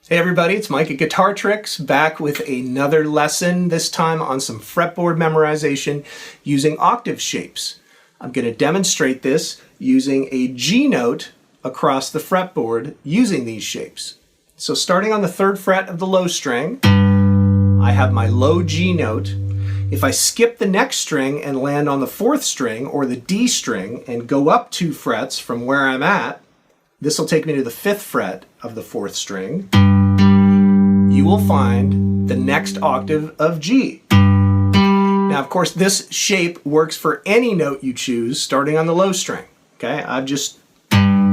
Hey everybody, it's Mike at Guitar Tricks, back with another lesson, this time on some fretboard memorization using octave shapes. I'm going to demonstrate this using a G note across the fretboard using these shapes. So starting on the 3rd fret of the low string, I have my low G note. If I skip the next string and land on the 4th string or the D string and go up 2 frets from where I'm at, this will take me to the 5th fret of the 4th string. You will find the next octave of G. Now, of course, this shape works for any note you choose starting on the low string. Okay, I've just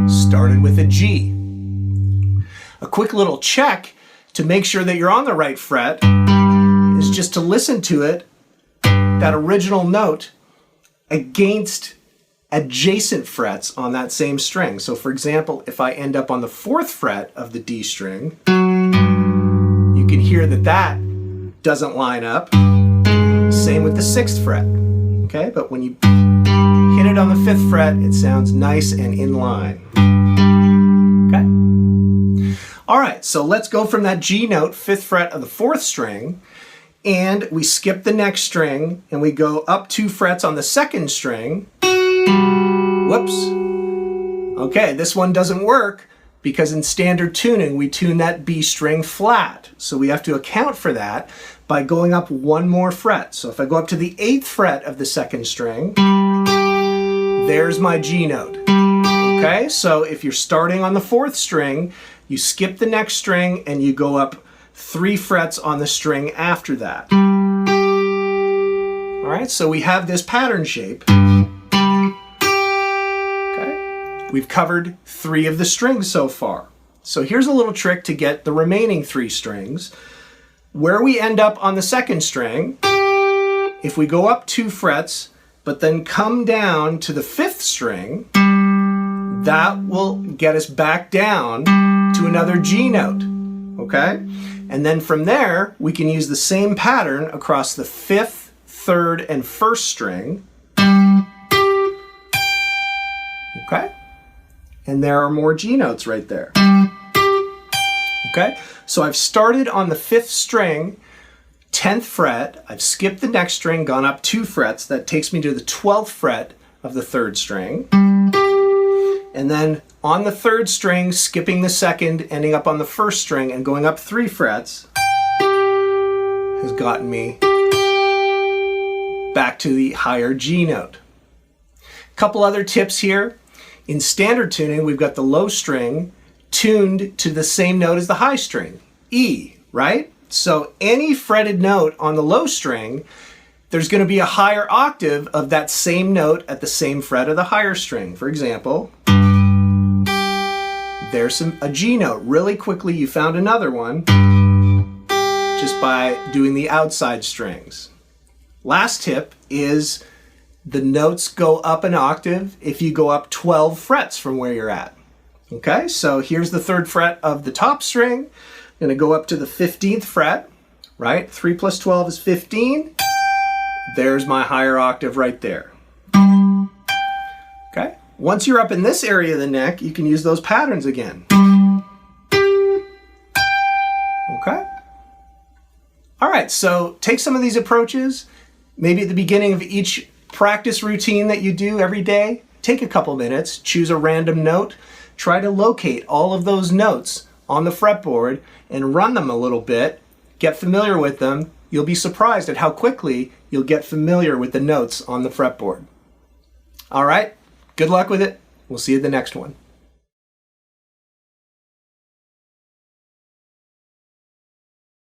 started with a G. A quick little check to make sure that you're on the right fret is just to listen to it, that original note, against adjacent frets on that same string. So for example, if I end up on the 4th fret of the D string, you can hear that that doesn't line up. Same with the 6th fret. Okay, but when you hit it on the 5th fret, it sounds nice and in line. Okay. All right, so let's go from that G note, 5th fret of the 4th string, and we skip the next string and we go up 2 frets on the 2nd string. Whoops. Okay, this one doesn't work because in standard tuning we tune that B string flat. So we have to account for that by going up 1 more fret. So if I go up to the 8th fret of the 2nd string, there's my G note. Okay, so if you're starting on the 4th string, you skip the next string and you go up 3 frets on the string after that. All right, so we have this pattern shape. We've covered 3 of the strings so far. So here's a little trick to get the remaining 3 strings. Where we end up on the 2nd string, if we go up 2 frets, but then come down to the 5th string, that will get us back down to another G note, okay? And then from there, we can use the same pattern across the 5th, 3rd, and 1st string, okay? And there are more G notes right there. Okay, so I've started on the 5th string, 10th fret, I've skipped the next string, gone up 2 frets, that takes me to the 12th fret of the 3rd string. And then on the 3rd string, skipping the 2nd, ending up on the 1st string and going up 3 frets has gotten me back to the higher G note. A couple other tips here. In standard tuning, we've got the low string tuned to the same note as the high string, E, right? So any fretted note on the low string, there's going to be a higher octave of that same note at the same fret of the higher string. For example, there's a G note. Really quickly, you found another one just by doing the outside strings. Last tip is the notes go up an octave if you go up 12 frets from where you're at. Okay, so here's the 3rd fret of the top string. I'm going to go up to the 15th fret, right? 3 plus 12 is 15. There's my higher octave right there. Okay, once you're up in this area of the neck, you can use those patterns again. Okay? All right, so take some of these approaches. Maybe at the beginning of each practice routine that you do every day, take a couple minutes, choose a random note, try to locate all of those notes on the fretboard and run them a little bit, get familiar with them. You'll be surprised at how quickly you'll get familiar with the notes on the fretboard. All right, good luck with it. We'll see you at the next one.